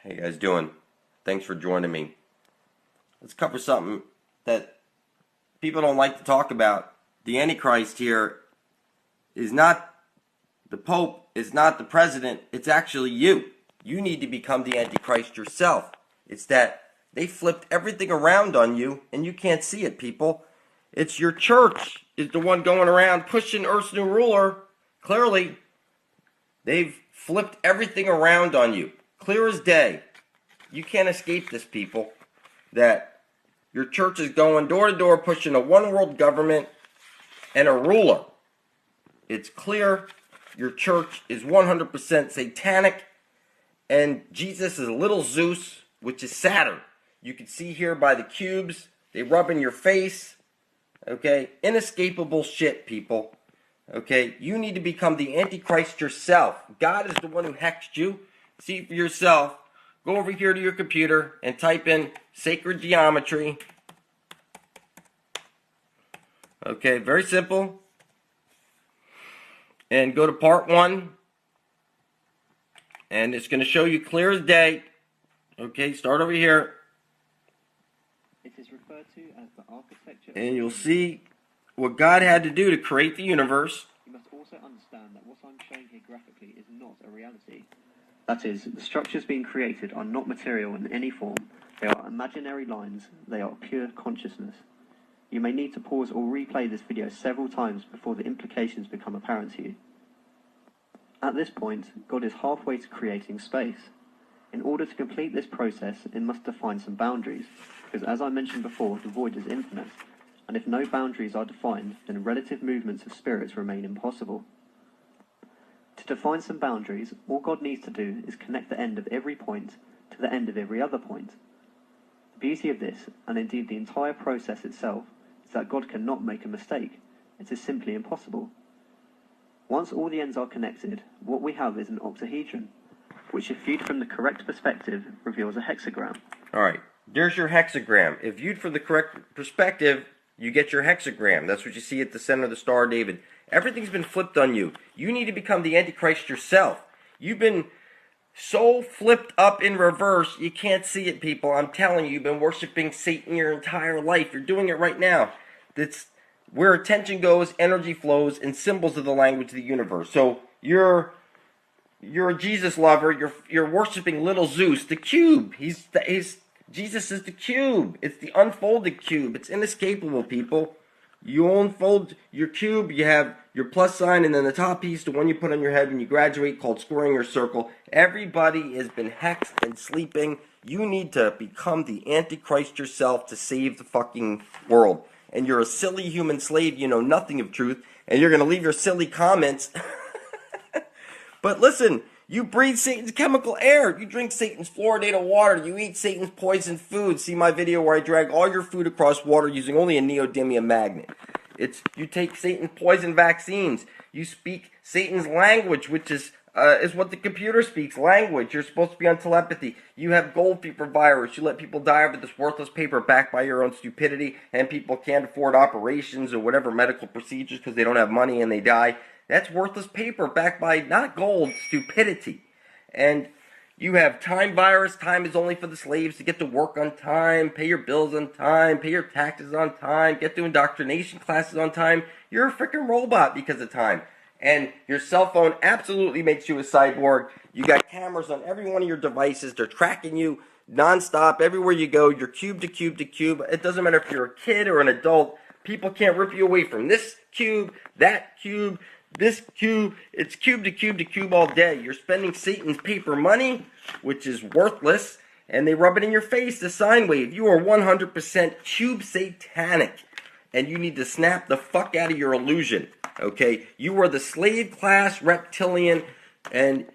How you guys doing? Thanks for joining me. Let's cover something that people don't like to talk about. The Antichrist here is not the Pope, is not the President, it's actually you. You need to become the Antichrist yourself. It's that they flipped everything around on you and you can't see it, people. It's your church is the one going around pushing Earth's new ruler. Clearly, they've flipped everything around on you. Clear as day. You can't escape this, people. That your church is going door to door pushing a one world government and a ruler. It's clear your church is 100% satanic, and Jesus is little Zeus, which is Saturn. You can see here by the cubes, they rub in your face. Okay, inescapable shit, people. Okay, you need to become the Antichrist yourself. God is the one who hexed you. See for yourself. Go over here to your computer and type in sacred geometry. Okay, very simple. And go to part 1. And it's going to show you clear as day. Okay, start over here. It is referred to as the architecture. And you'll see what God had to do to create the universe. You must also understand that what I'm showing here graphically is not a reality. That is, the structures being created are not material in any form. They are imaginary lines. They are pure consciousness. You may need to pause or replay this video several times before the implications become apparent to you. At this point, God is halfway to creating space. In order to complete this process, it must define some boundaries, because as I mentioned before, the void is infinite, and if no boundaries are defined, then relative movements of spirits remain impossible. To define some boundaries, all God needs to do is connect the end of every point to the end of every other point. The beauty of this, and indeed the entire process itself, is that God cannot make a mistake. It is simply impossible. Once all the ends are connected, what we have is an octahedron, which if viewed from the correct perspective, reveals a hexagram. Alright, there's your hexagram. If viewed from the correct perspective, you get your hexagram. That's what you see at the center of the Star of David. Everything's been flipped on you. You need to become the Antichrist yourself. You've been so flipped up in reverse, you can't see it, people. I'm telling you, you've been worshiping Satan your entire life. You're doing it right now. That's where attention goes, energy flows, and symbols of the language of the universe. So you're a Jesus lover. You're worshiping little Zeus, the cube. Jesus is the cube. It's the unfolded cube. It's inescapable, people. You unfold your cube, you have your plus sign, and then the top piece, the one you put on your head when you graduate, called squaring your circle. Everybody has been hexed and sleeping. You need to become the Antichrist yourself to save the fucking world. And you're a silly human slave, you know nothing of truth, and you're going to leave your silly comments. But listen, you breathe Satan's chemical air. You drink Satan's fluoridated water. You eat Satan's poisoned food. See my video where I drag all your food across water using only a neodymium magnet. You take Satan's poison vaccines. You speak Satan's language, which is what the computer speaks, language. You're supposed to be on telepathy. You have gold fever virus. You let people die over this worthless paper backed by your own stupidity, and people can't afford operations or whatever medical procedures because they don't have money and they die. That's worthless paper backed by, not gold, stupidity. And you have time virus. Time is only for the slaves to get to work on time, pay your bills on time, pay your taxes on time, get to indoctrination classes on time. You're a freaking robot because of time. And your cell phone absolutely makes you a cyborg. You got cameras on every one of your devices. They're tracking you nonstop everywhere you go. You're cube to cube to cube. It doesn't matter if you're a kid or an adult. People can't rip you away from this cube, that cube, this cube. It's cube to cube to cube all day. You're spending Satan's paper money, which is worthless, and they rub it in your face, the sine wave. You are 100% cube satanic, and you need to snap the fuck out of your illusion, okay? You are the slave class reptilian, and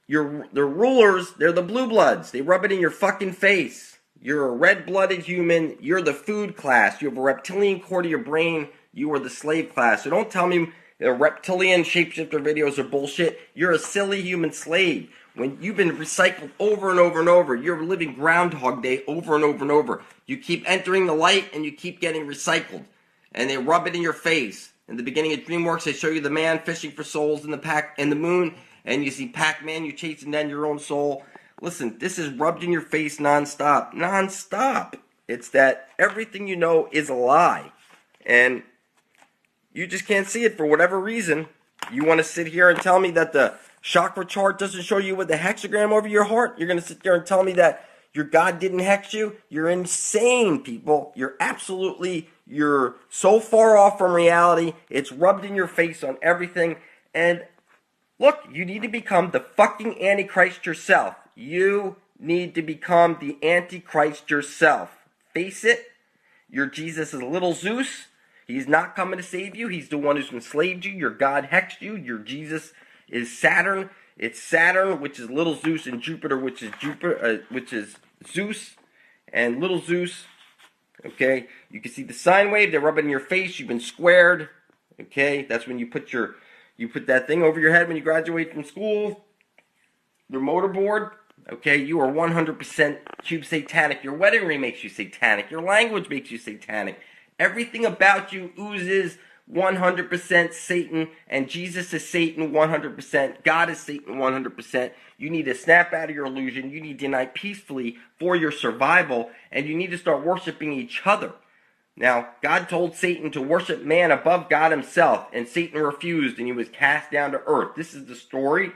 the rulers, they're the blue bloods. They rub it in your fucking face. You're a red-blooded human. You're the food class. You have a reptilian core to your brain. You are the slave class. So don't tell me the reptilian shapeshifter videos are bullshit. You're a silly human slave. When you've been recycled over and over and over, you're living Groundhog Day over and over and over. You keep entering the light and you keep getting recycled. And they rub it in your face. In the beginning of DreamWorks, they show you the man fishing for souls in the moon. And you see Pac-Man, you chasing down your own soul. Listen, this is rubbed in your face nonstop. Nonstop. It's that everything you know is a lie. And you just can't see it for whatever reason. You want to sit here and tell me that the chakra chart doesn't show you with the hexagram over your heart? You're going to sit there and tell me that your God didn't hex you? You're insane, people. You're so far off from reality. It's rubbed in your face on everything. And look, you need to become the fucking Antichrist yourself. You need to become the Antichrist yourself. Face it. Your Jesus is little Zeus. He's not coming to save you. He's the one who's enslaved you. Your God hexed you. Your Jesus is Saturn. It's Saturn, which is little Zeus, and Jupiter, which is Zeus, and little Zeus. Okay, you can see the sine wave. They rub it in your face. You've been squared. Okay, that's when you put that thing over your head when you graduate from school. Your motorboard. Okay, you are 100% cube satanic. Your wedding ring makes you satanic. Your language makes you satanic. Everything about you oozes 100% Satan, and Jesus is Satan 100%. God is Satan 100%. You need to snap out of your illusion. You need to unite peacefully for your survival, and you need to start worshiping each other. Now, God told Satan to worship man above God himself, and Satan refused, and he was cast down to earth. This is the story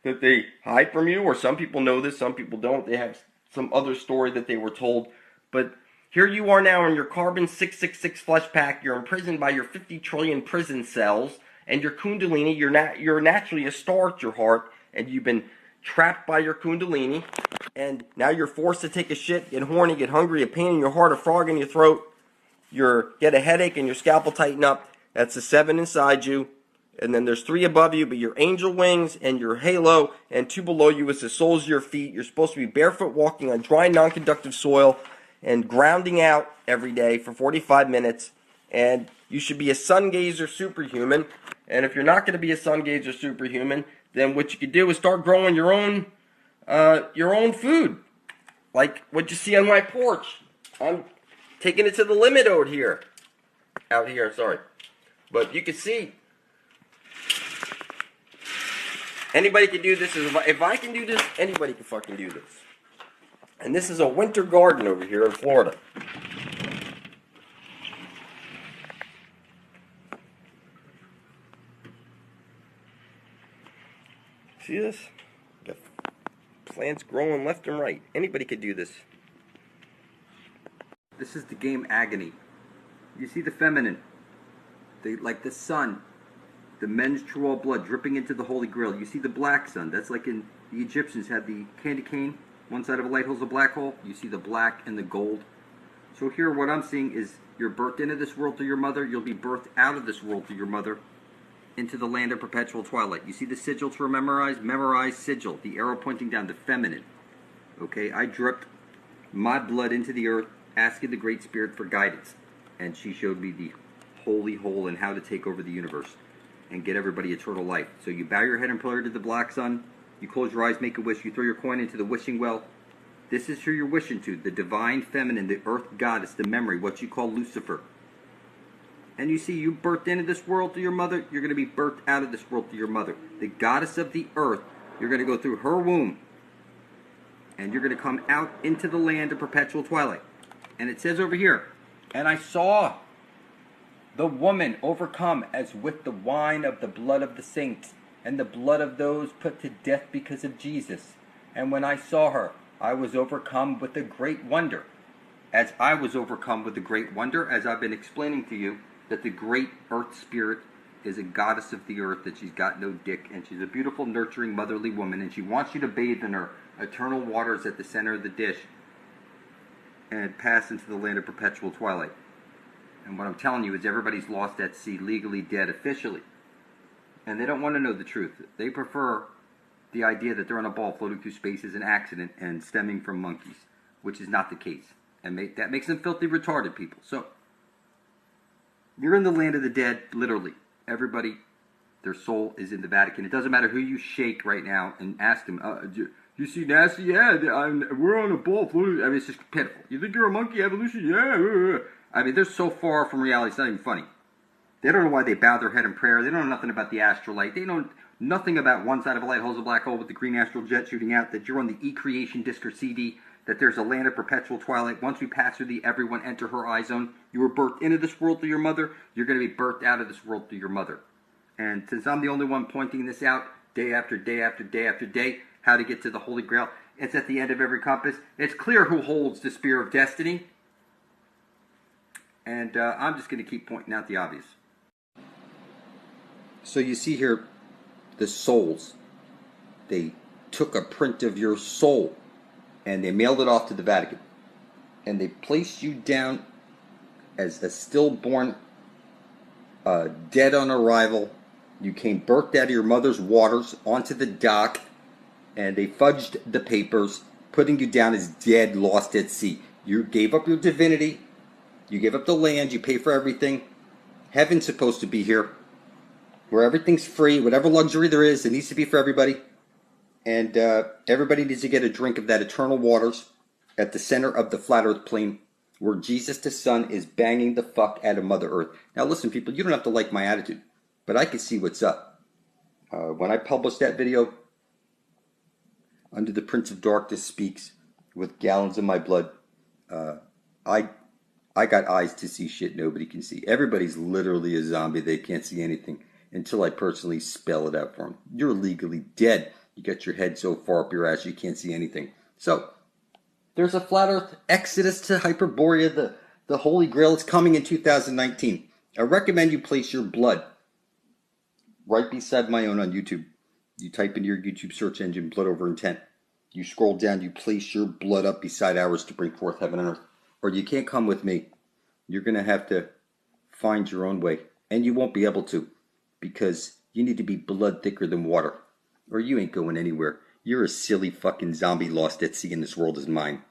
that they hide from you, or some people know this, some people don't. They have some other story that they were told, but here you are now in your carbon 666 flesh pack. You're imprisoned by your 50 trillion prison cells, and your kundalini, you're naturally a star at your heart, and you've been trapped by your kundalini, and now you're forced to take a shit, get horny, get hungry, a pain in your heart, a frog in your throat, get a headache, and your scalp will tighten up. That's the 7 inside you, and then there's 3 above you, but your angel wings and your halo, and 2 below you is the soles of your feet. You're supposed to be barefoot walking on dry, non-conductive soil, and grounding out every day for 45 minutes, and you should be a sun gazer superhuman. And if you're not going to be a sun gazer superhuman, then what you could do is start growing your own food, like what you see on my porch. I'm taking it to the limit out here, sorry, but you can see anybody can do this. If I can do this, anybody can fucking do this. And this is a winter garden over here in Florida. See this? Got plants growing left and right. Anybody could do this. This is the game Agony. You see the feminine. Like the sun. The men's true all blood dripping into the Holy Grail. You see the black sun. That's like in the Egyptians had the candy cane. One side of a light hole is a black hole. You see the black and the gold. So here what I'm seeing is you're birthed into this world through your mother. You'll be birthed out of this world through your mother into the land of perpetual twilight. You see the sigil to memorize? Memorize sigil. The arrow pointing down, the feminine. Okay, I dripped my blood into the earth, asking the Great Spirit for guidance. And she showed me the holy hole and how to take over the universe and get everybody eternal life. So you bow your head and pray to the black sun. You close your eyes, make a wish. You throw your coin into the wishing well. This is who you're wishing to, the divine feminine, the earth goddess, the memory, what you call Lucifer. And you see, you birthed into this world through your mother. You're going to be birthed out of this world through your mother. The goddess of the earth, you're going to go through her womb. And you're going to come out into the land of perpetual twilight. And it says over here, and I saw the woman overcome as with the wine of the blood of the saints, and the blood of those put to death because of Jesus. And when I saw her, I was overcome with a great wonder. As I was overcome with a great wonder, as I've been explaining to you, that the great earth spirit is a goddess of the earth, that she's got no dick, and she's a beautiful, nurturing, motherly woman, and she wants you to bathe in her eternal waters at the center of the dish and pass into the land of perpetual twilight. And what I'm telling you is everybody's lost at sea, legally dead, officially. And they don't want to know the truth. They prefer the idea that they're on a ball floating through space as an accident and stemming from monkeys, which is not the case. And that makes them filthy retarded people. So, you're in the land of the dead, literally. Everybody, their soul is in the Vatican. It doesn't matter who you shake right now and ask them, you see nasty? Yeah, we're on a ball floating. I mean, it's just pitiful. You think you're a monkey evolution? Yeah. I mean, they're so far from reality, it's not even funny. They don't know why they bow their head in prayer. They don't know nothing about the astral light. They don't nothing about one side of a light hole is a black hole with the green astral jet shooting out, that you're on the E-creation disc or CD, that there's a land of perpetual twilight. Once we pass through the everyone enter her eye zone, you were birthed into this world through your mother, you're going to be birthed out of this world through your mother. And since I'm the only one pointing this out day after day after day after day, how to get to the Holy Grail, it's at the end of every compass. It's clear who holds the Spear of Destiny. And I'm just going to keep pointing out the obvious. So you see here, the souls. They took a print of your soul and they mailed it off to the Vatican. And they placed you down as a stillborn, dead on arrival. You came birthed out of your mother's waters onto the dock, and they fudged the papers, putting you down as dead, lost at sea. You gave up your divinity. You gave up the land. You pay for everything. Heaven's supposed to be here, where everything's free. Whatever luxury there is, it needs to be for everybody. And everybody needs to get a drink of that eternal waters at the center of the flat earth plane, where Jesus the Son is banging the fuck out of Mother Earth. Now listen, people, you don't have to like my attitude, but I can see what's up. When I published that video, Under the Prince of Darkness Speaks, with gallons of my blood, I got eyes to see shit nobody can see. Everybody's literally a zombie. They can't see anything until I personally spell it out for them. You're legally dead. You got your head so far up your ass you can't see anything. So, there's a flat earth exodus to Hyperborea. The Holy Grail is coming in 2019. I recommend you place your blood right beside my own on YouTube. You type into your YouTube search engine, blood over intent. You scroll down, you place your blood up beside ours to bring forth heaven and earth. Or you can't come with me. You're going to have to find your own way. And you won't be able to, because you need to be blood thicker than water. Or you ain't going anywhere. You're a silly fucking zombie lost at sea, and this world is mine.